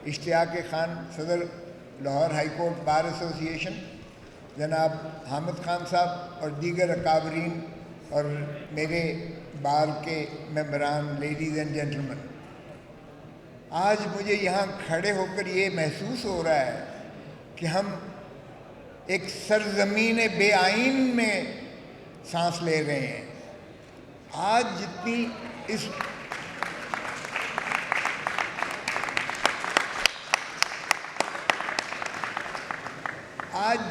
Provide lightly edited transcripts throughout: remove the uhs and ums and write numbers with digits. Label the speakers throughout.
Speaker 1: اشتیاق خان صدر Lahore high court bar ایسوسی ایشن، جناب حامد خان صاحب اور دیگر اکابرین اور میرے بار کے ممبران، لیڈیز اینڈ جینٹلمن، آج مجھے یہاں کھڑے ہو کر یہ محسوس ہو رہا ہے کہ ہم ایک سرزمین بے آئین میں سانس لے رہے ہیں۔ آج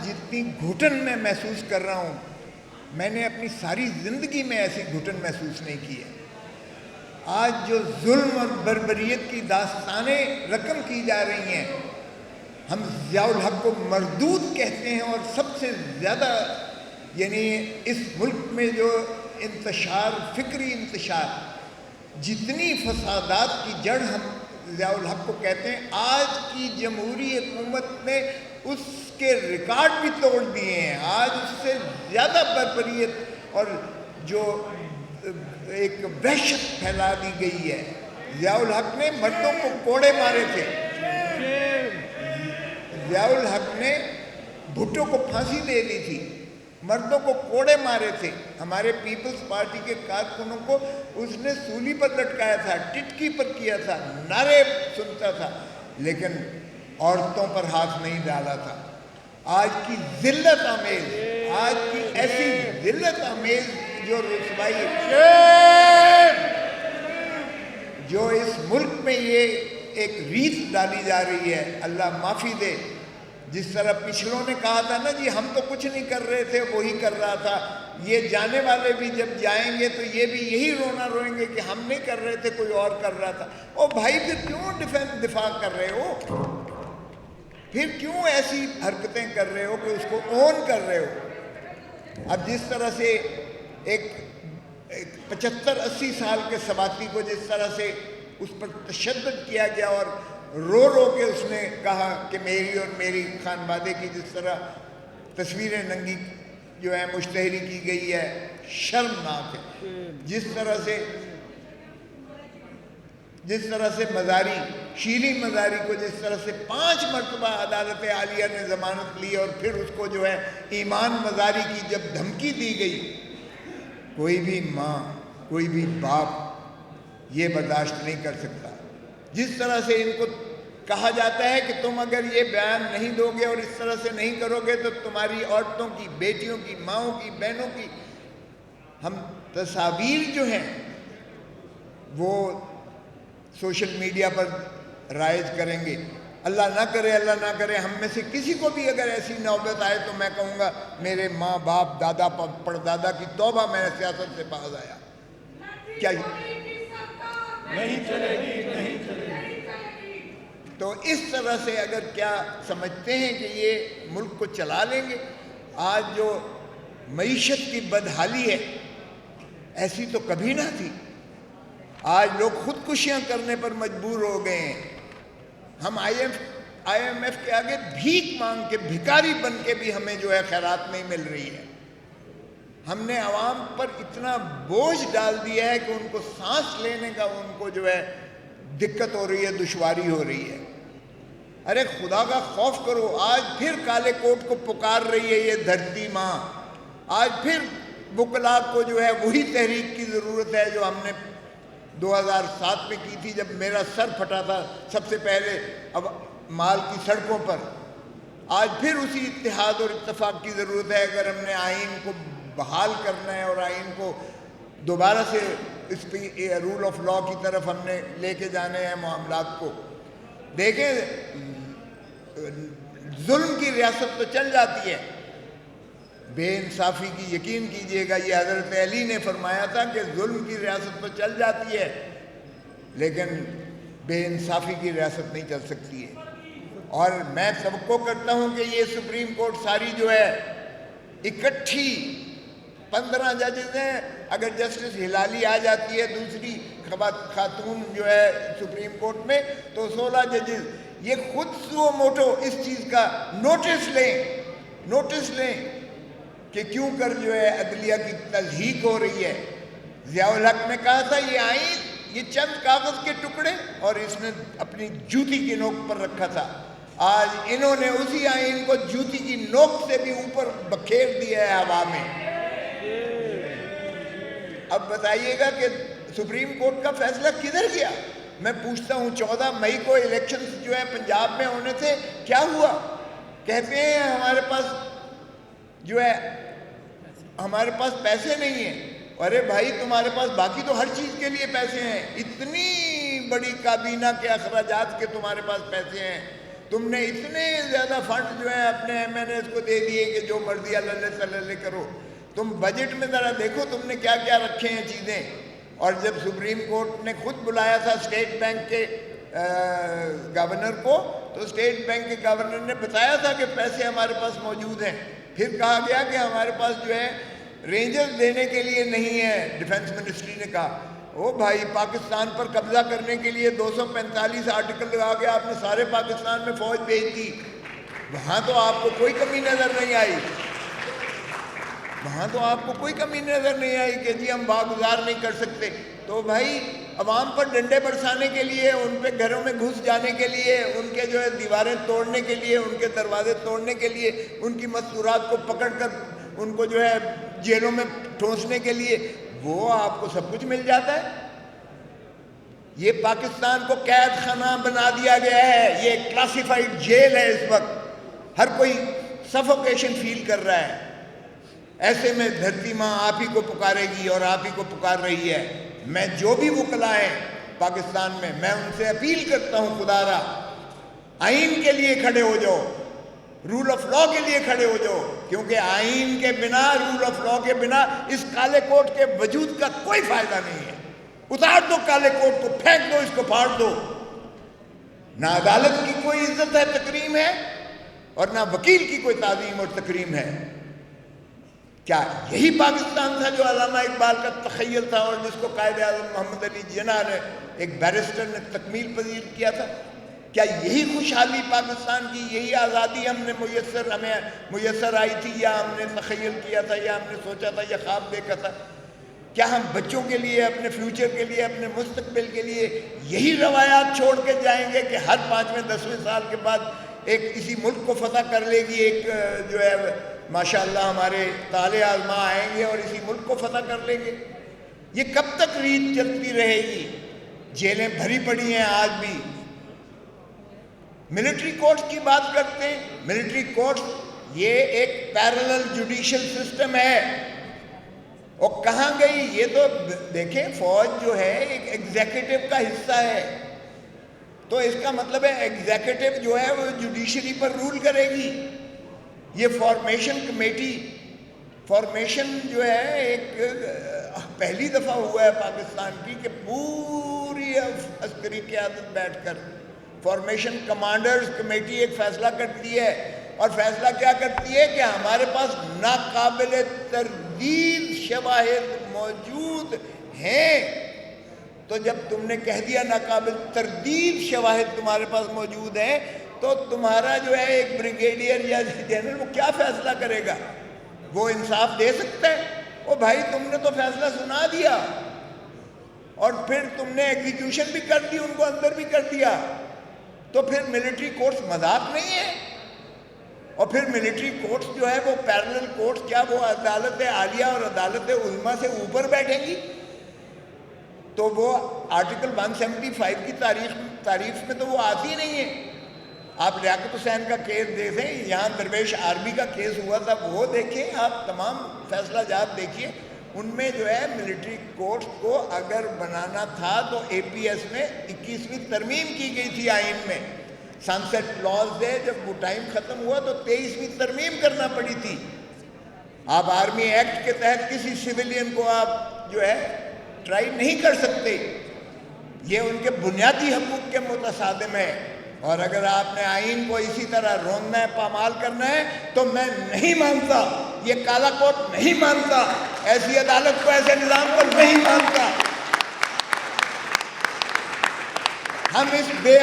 Speaker 1: جتنی گھٹن میں محسوس کر رہا ہوں، میں نے اپنی ساری زندگی میں ایسی گھٹن محسوس نہیں کی ہے۔ آج جو ظلم اور بربریت کی داستانیں رقم کی جا رہی ہیں، ہم ضیاء الحق کو مردود کہتے ہیں، اور سب سے زیادہ یعنی اس ملک میں جو فکری انتشار، جتنی فسادات کی جڑ ہم ضیاء الحق کو کہتے ہیں، آج کی جمہوری حکومت نے اس کے ریکارڈ بھی توڑ دیے ہیں۔ آج اس سے زیادہ بربریت اور جو ایک وحشت پھیلا دی گئی ہے۔ ضیاء الحق نے مردوں کو کوڑے مارے تھے، ضیاء الحق نے بھٹو کو پھانسی دے دی تھی، مردوں کو کوڑے مارے تھے، ہمارے پیپلز پارٹی کے کارکنوں کو اس نے سولی پر لٹکایا تھا، ٹٹکی پر کیا تھا، نعرے سنتا تھا، لیکن عورتوں پر ہاتھ نہیں ڈالا تھا۔ آج کی ذلت آمیز، آج کی ایسی ذلت آمیز جو رسوائی جو اس ملک میں یہ ایک ریت ڈالی جا رہی ہے، اللہ معافی دے۔ جس طرح پچھلوں نے کہا تھا نا جی ہم تو کچھ نہیں کر رہے تھے، وہی کر رہا تھا، یہ جانے والے بھی جب جائیں گے تو یہ بھی یہی رونا روئیں گے کہ ہم نہیں کر رہے تھے، کوئی اور کر رہا تھا۔ او بھائی پھر کیوں دفاع کر رہے ہو؟ پھر کیوں ایسی حرکتیں کر رہے ہو کہ اس کو اون کر رہے ہو؟ اب جس طرح سے ایک 75-80 سال کے سواتی کو جس طرح سے اس پر تشدد کیا گیا اور رو رو کے اس نے کہا کہ میری اور میری خانوادے کی جس طرح تصویریں ننگی جو ہے مشتہری کی گئی ہے، شرمناک ہے۔ جس طرح سے مزاری، شیریں مزاری کو جس طرح سے 5 مرتبہ عدالت عالیہ نے ضمانت لی اور پھر اس کو جو ہے ایمان مزاری کی جب دھمکی دی گئی، کوئی بھی ماں، کوئی بھی باپ یہ برداشت نہیں کر سکتا۔ جس طرح سے ان کو کہا جاتا ہے کہ تم اگر یہ بیان نہیں دو گے اور اس طرح سے نہیں کرو گے تو تمہاری عورتوں کی، بیٹیوں کی، ماؤں کی، بہنوں کی ہم تصاویر جو ہیں وہ سوشل میڈیا پر رائج کریں گے۔ اللہ نہ کرے ہم میں سے کسی کو بھی اگر ایسی نوبت آئے تو میں کہوں گا میرے ماں باپ، دادا پردادا کی توبہ، میں سیاست سے باز آیا۔ کیا نہیں چلے گی۔ تو اس طرح سے اگر کیا سمجھتے ہیں کہ یہ ملک کو چلا لیں گے؟ آج جو معیشت کی بدحالی ہے ایسی تو کبھی نہ تھی۔ آج لوگ خودکشیاں کرنے پر مجبور ہو گئے ہیں۔ ہم آئی ایم ایف کے آگے بھیک مانگ کے، بھکاری بن کے بھی ہمیں جو ہے خیرات نہیں مل رہی ہے۔ ہم نے عوام پر اتنا بوجھ ڈال دیا ہے کہ ان کو سانس لینے کا ان کو جو ہے دقت ہو رہی ہے، دشواری ہو رہی ہے۔ ارے خدا کا خوف کرو، آج پھر کالے کوٹ کو پکار رہی ہے یہ دھرتی ماں۔ آج پھر وکلاء کو جو ہے وہی تحریک کی ضرورت ہے جو ہم نے 2007 میں کی تھی، جب میرا سر پھٹا تھا سب سے پہلے اب مال کی سڑکوں پر۔ آج پھر اسی اتحاد اور اتفاق کی ضرورت ہے اگر ہم نے آئین کو بحال کرنا ہے اور آئین کو دوبارہ سے اس پہ رول آف لاء کی طرف ہم نے لے کے جانے ہیں معاملات کو۔ دیکھیں ظلم کی ریاست تو چل جاتی ہے، بے انصافی کی یقین کیجئے گا، یہ حضرت علی نے فرمایا تھا کہ ظلم کی ریاست تو چل جاتی ہے لیکن بے انصافی کی ریاست نہیں چل سکتی ہے۔ اور میں توقع کرتا ہوں کہ یہ سپریم کورٹ ساری جو ہے اکٹھی 15 ججز ہیں، اگر جسٹس ہلالی آ جاتی ہے دوسری خاتون جو ہے سپریم کورٹ میں تو 16 ججز، یہ خود سو موٹو اس چیز کا نوٹس لیں کہ کیوں کر جو ہے عدلیہ کی تضحیک ہو رہی ہے۔ ضیاء الحق نے کہا تھا یہ چند کاغذ کے ٹکڑے اور اس نے اپنی جوتی کی نوک پر رکھا تھا. آج انہوں نے اسی آئین کو جوتی کی نوک سے بھی اوپر بکھیر دیا ہے ہوا میں. اب بتائیے گا کہ سپریم کورٹ کا فیصلہ کدھر گیا؟ میں پوچھتا ہوں 14 مئی کو الیکشنز جو ہے پنجاب میں ہونے تھے, کیا ہوا؟ کہتے ہیں ہمارے پاس جو ہے ہمارے پاس پیسے نہیں ہیں. ارے بھائی تمہارے پاس باقی تو ہر چیز کے لیے پیسے ہیں. اتنی بڑی کابینہ کے اخراجات کے تمہارے پاس پیسے ہیں. تم نے اتنے زیادہ فنڈ جو ہے اپنے ایم این ایس کو دے دیے کہ جو مرضی اللہ صلی اللہ کرو. تم بجٹ میں ذرا دیکھو تم نے کیا کیا رکھے ہیں چیزیں. اور جب سپریم کورٹ نے خود بلایا تھا اسٹیٹ بینک کے گورنر کو, تو اسٹیٹ بینک کے گورنر نے بتایا تھا کہ پیسے ہمارے پاس موجود ہیں. پھر کہا گیا کہ ہمارے پاس جو ہے رینجرز دینے کے لیے نہیں ہے. ڈیفنس منسٹری نے کہا او بھائی پاکستان پر قبضہ کرنے کے لیے 245 آرٹیکل لگا کے آپ نے سارے پاکستان میں فوج بھیج دی. وہاں تو آپ کو کوئی کمی نظر نہیں آئی. وہاں تو آپ کو کوئی کمی نظر نہیں آئی کہ جی ہم باگزار نہیں کر سکتے. تو بھائی عوام پر ڈنڈے برسانے کے لیے, ان پہ گھروں میں گھس جانے کے لیے, ان کے جو ہے دیواریں توڑنے کے لیے, ان کے دروازے توڑنے کے لیے, ان کی مستورات کو پکڑ کر ان کو جو ہے جیلوں میں ٹھونسنے کے لیے, وہ آپ کو سب کچھ مل جاتا ہے. یہ پاکستان کو قید خانہ بنا دیا گیا ہے. یہ ایک کلاسیفائڈ جیل ہے. اس وقت ہر کوئی سفوکیشن فیل کر رہا ہے. ایسے میں دھرتی ماں آپ ہی کو پکارے گی اور آپ ہی کو پکار رہی ہے. میں جو بھی وکلا ہیں پاکستان میں ان سے اپیل کرتا ہوں, خدا را آئین کے لیے کھڑے ہو جاؤ, رول آف لا کے لیے کھڑے ہو جاؤ. کیونکہ آئین کے بنا, رول آف لا کے بنا اس کالے کوٹ کے وجود کا کوئی فائدہ نہیں ہے. اتار دو کالے کوٹ کو, پھینک دو, اس کو پھاڑ دو. نہ عدالت کی کوئی عزت ہے, تکریم ہے, اور نہ وکیل کی کوئی تعظیم اور تکریم ہے. کیا یہی پاکستان تھا جو علامہ اقبال کا تخیل تھا اور جس کو قائد اعظم محمد علی جناح نے, ایک بیرسٹر نے تکمیل پذیر کیا تھا؟ کیا یہی خوشحالی پاکستان کی, یہی آزادی ہمیں میسر آئی تھی, یا ہم نے تخیل کیا تھا, یا ہم نے سوچا تھا, یا خواب دیکھا تھا؟ کیا ہم بچوں کے لیے, اپنے فیوچر کے لیے, اپنے مستقبل کے لیے یہی روایات چھوڑ کے جائیں گے کہ ہر 5ویں 10ویں سال کے بعد ایک کسی ملک کو فتح کر لے گی ایک جو ہے ماشاءاللہ ہمارے طالع آزما آئیں گے اور اسی ملک کو فتح کر لیں گے؟ یہ کب تک ریت چلتی رہے گی؟ جیلیں بھری پڑی ہیں آج بھی. ملٹری کورٹس کی بات کرتے ہیں. ملٹری کورٹس یہ ایک پیرلل جوڈیشل سسٹم ہے. اور کہاں گئی یہ تو دیکھیں, فوج جو ہے ایک ایگزیکٹو کا حصہ ہے, تو اس کا مطلب ہے ایگزیکٹو جو ہے وہ جوڈیشری پر رول کرے گی. یہ فارمیشن جو ہے ایک پہلی دفعہ ہوا ہے پاکستان کی کہ پوری عسکری قیادت بیٹھ کر فارمیشن کمانڈرز کمیٹی ایک فیصلہ کرتی ہے. اور فیصلہ کیا کرتی ہے کہ ہمارے پاس ناقابل تردید شواہد موجود ہیں. تو جب تم نے کہہ دیا ناقابل تردید شواہد تمہارے پاس موجود ہیں, تو تمہارا جو ہے ایک بریگیڈیئر یا جنرل وہ کیا فیصلہ کرے گا؟ وہ انصاف دے سکتا ہے؟ او بھائی تم نے تو فیصلہ سنا دیا اور پھر تم نے ایگزیکیوشن بھی کر دی, ان کو اندر بھی کر دیا. تو پھر ملٹری کورٹس مذاق نہیں ہے. اور پھر ملٹری کورٹس جو ہے وہ پیرلل کورٹس, کیا وہ عدالت عالیہ اور عدالت عظمیٰ سے اوپر بیٹھیں گی؟ تو وہ آرٹیکل 175 کی تعریف میں تو وہ آتی نہیں ہے. آپ لیاقت حسین کا کیس دیکھیں, یہاں درویش عربی کا کیس ہوا تھا, وہ دیکھیں آپ, تمام فیصلہ جات دیکھیے. ان میں جو ہے ملٹری کورٹس کو اگر بنانا تھا تو اے پی ایس میں 21ویں ترمیم کی گئی تھی آئین میں. سنسیٹ کلاز دے جب وہ ٹائم ختم ہوا تو 23ویں ترمیم کرنا پڑی تھی. آپ آرمی ایکٹ کے تحت کسی سویلین کو آپ جو ہے ٹرائی نہیں کر سکتے. یہ ان کے بنیادی حقوق کے متصادم ہے. اور اگر آپ نے آئین کو اسی طرح روندنا ہے, پامال کرنا ہے, تو میں نہیں مانتا, یہ کالا کوٹ نہیں مانتا, ایسی عدالت کو, ایسے نظام کو نہیں مانتا. ہم اس بے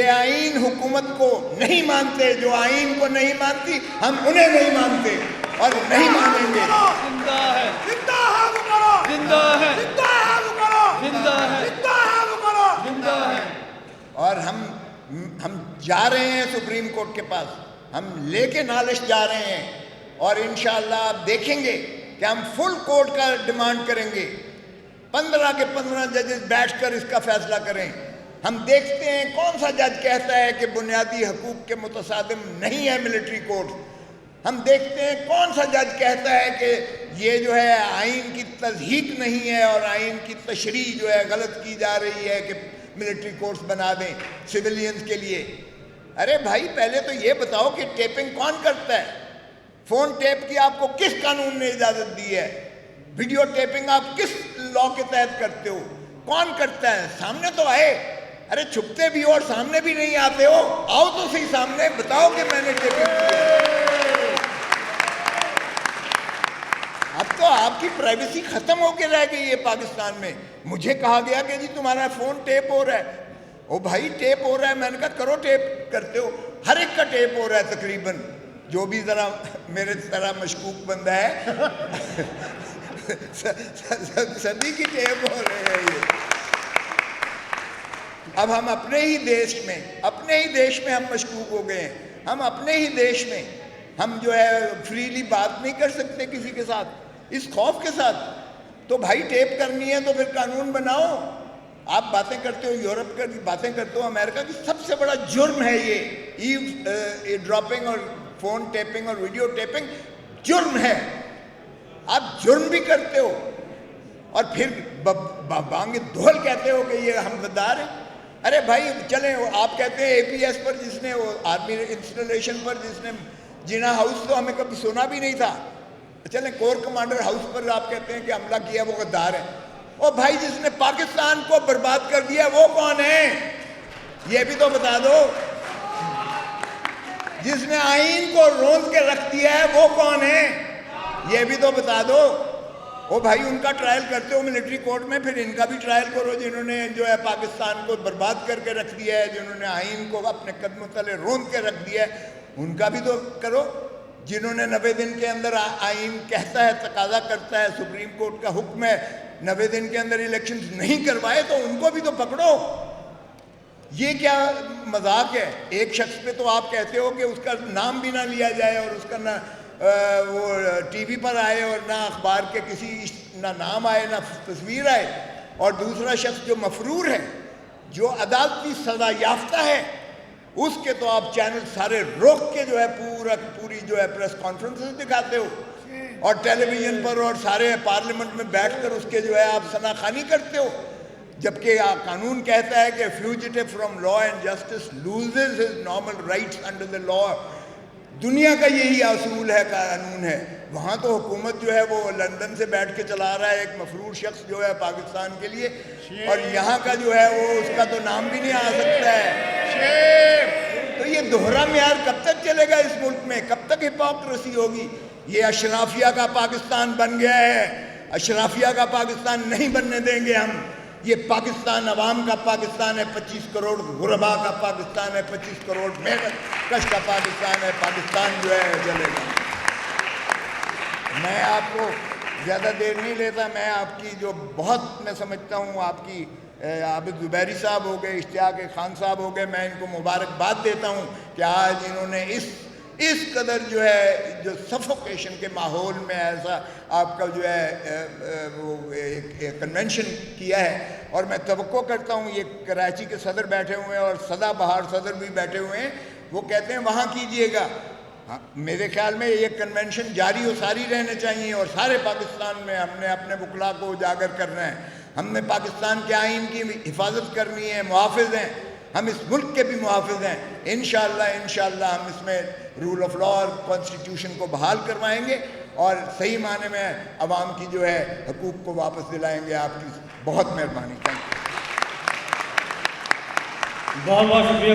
Speaker 1: آئین حکومت کو نہیں مانتے. جو آئین کو نہیں مانتی ہم انہیں نہیں مانتے اور نہیں مانیں گے.
Speaker 2: زندہ ہے, زندہ ہے, زندہ ہے, زندہ ہے. زندہ ہے، زندہ ہے۔
Speaker 1: اور ہم جا رہے ہیں سپریم کورٹ کے پاس، ہم لے کے نالش جا رہے ہیں، اور انشاءاللہ آپ دیکھیں گے کہ ہم فل کورٹ کا ڈیمانڈ کریں گے، 15 کے 15 ججز بیٹھ کر اس کا فیصلہ کریں۔ ہم دیکھتے ہیں کون سا جج کہتا ہے کہ بنیادی حقوق کے متصادم نہیں ہے ملٹری کورٹ، ہم دیکھتے ہیں کون سا جج کہتا ہے کہ یہ جو ہے آئین کی تضحیق نہیں ہے اور آئین کی تشریح جو ہے غلط کی جا رہی ہے کہ ملٹری کورٹس بنا دیں سویلینز کے لیے۔ ارے بھائی پہلے تو یہ بتاؤ کہ ٹیپنگ کون کرتا ہے؟ فون ٹیپ کی آپ کو کس قانون نے اجازت دی ہے؟ ویڈیو ٹیپنگ آپ کس لا کے تحت کرتے ہو؟ کون کرتا ہے؟ سامنے تو آئے۔ ارے چھپتے بھی ہو اور سامنے بھی نہیں آتے ہو، آؤ تو صحیح سامنے، بتاؤ کہ میں نے ٹیپنگ کی ہے۔ اب تو آپ کی پرائیویسی ختم ہو کے رہ گئی ہے پاکستان میں۔ مجھے کہا گیا کہ جی تمہارا فون ٹیپ ہو رہا ہے۔ او بھائی ٹیپ ہو رہا ہے، میں نے کہا کرو ٹیپ، کرتے ہو، ہر ایک کا ٹیپ ہو رہا ہے تقریباً، جو بھی ذرا میرے طرح مشکوک بندہ ہے صدی کی ٹیپ ہو رہے ہیں یہ۔ اب ہم اپنے ہی دیش میں ہم مشکوک ہو گئے ہیں، ہم اپنے ہی دیش میں ہم جو ہے فریلی بات نہیں کر سکتے کسی کے ساتھ، اس خوف کے ساتھ۔ تو بھائی ٹیپ کرنی ہے تو پھر قانون بناؤ۔ آپ باتیں کرتے ہو یورپ کی، باتیں کرتے ہو امریکہ کی، سب سے بڑا جرم ہے یہ ایو ڈراپنگ اور فون ٹیپنگ اور ویڈیو ٹیپنگ، جرم ہے۔ آپ جرم بھی کرتے ہو اور پھر بانگ دھول کہتے ہو کہ یہ ہم غدار ہیں۔ ارے بھائی چلیں، آپ کہتے ہیں اے پی ایس پر جس نے، وہ آرمی انسٹالیشن پر جس نے، جینا ہاؤس تو ہمیں کبھی سنا بھی نہیں تھا، چلیں کور کمانڈر ہاؤس پر آپ کہتے ہیں کہ حملہ کیا وہ غدار ہے۔ او بھائی جس نے پاکستان کو برباد کر دیا وہ کون ہے؟ یہ بھی تو بتا دو۔ جس نے آئین کو روند کے رکھ دیا ہے وہ کون ہے؟ یہ بھی تو بتا دو۔ او بھائی ان کا ٹرائل کرتے ہو ملٹری کورٹ میں، پھر ان کا بھی ٹرائل کرو، جنہوں نے جو ہے پاکستان کو برباد کر کے رکھ دیا ہے، جنہوں نے آئین کو اپنے قدموں تلے روند کے رکھ دیا ہے، ان کا بھی تو کرو۔ جنہوں نے 90 دن کے اندر آئین کہتا ہے، تقاضا کرتا ہے، سپریم کورٹ کا حکم ہے 90 دن کے اندر الیکشنز نہیں کروائے، تو ان کو بھی تو پکڑو۔ یہ کیا مذاق ہے؟ ایک شخص پہ تو آپ کہتے ہو کہ اس کا نام بھی نہ لیا جائے اور اس کا نہ وہ ٹی وی پر آئے اور نہ اخبار کے کسی، نہ نام آئے نہ تصویر آئے، اور دوسرا شخص جو مفرور ہے، جو عدالتی سزا یافتہ ہے، اس کے تو آپ چینل سارے روک کے جو ہے پوری جو ہے پریس کانفرنسز دکھاتے ہو، اور ٹیلی ویژن پر اور سارے پارلیمنٹ میں بیٹھ کر اس کے جو ہے آپ ثنا خوانی کرتے ہو، جبکہ قانون کہتا ہے کہ fugitive from law and justice loses his normal rights under the law. دنیا کا یہی اصول ہے، قانون ہے۔ وہاں تو حکومت جو ہے وہ لندن سے بیٹھ کے چلا رہا ہے ایک مفرور شخص جو ہے پاکستان کے لیے، اور یہاں کا جو ہے وہ اس کا تو نام بھی نہیں آ سکتا ہے۔ تو یہ دوہرا معیار کب تک چلے گا اس ملک میں؟ کب تک ہپوکریسی ہوگی؟ یہ اشرافیہ کا پاکستان بن گیا ہے، اشرافیہ کا پاکستان نہیں بننے دیں گے ہم۔ یہ پاکستان عوام کا پاکستان ہے، 25 کروڑ غربا کا پاکستان ہے، 25 کروڑ محنت کش کا پاکستان ہے۔ پاکستان جو ہے چلے گا۔ میں آپ کو زیادہ دیر نہیں لیتا، میں آپ کی جو بہت میں سمجھتا ہوں آپ کی عابد زبیری صاحب ہو گئے، اشتیاق خان صاحب ہو گئے، میں ان کو مبارکباد دیتا ہوں کہ آج انہوں نے اس قدر جو ہے جو سفوکیشن کے ماحول میں ایسا آپ کا جو ہے وہ ایک کنونشن کیا ہے، اور میں توقع کرتا ہوں یہ کراچی کے صدر بیٹھے ہوئے ہیں اور سدا بہار صدر بھی بیٹھے ہوئے ہیں، وہ کہتے ہیں وہاں کیجئے گا۔ میرے خیال میں یہ کنونشن جاری و ساری رہنے چاہیے، اور سارے پاکستان میں ہم نے اپنے وکلا کو اجاگر کرنا ہے، ہم نے پاکستان کے آئین کی حفاظت کرنی ہے، محافظ ہیں ہم، اس ملک کے بھی محافظ ہیں۔ انشاءاللہ ہم اس میں رول آف لا اور کانسٹیٹیوشن کو بحال کروائیں گے، اور صحیح معنی میں عوام کی جو ہے حقوق کو واپس دلائیں گے۔ آپ کی بہت مہربانی، تھینک یو۔
Speaker 2: بہت بہت شکریہ۔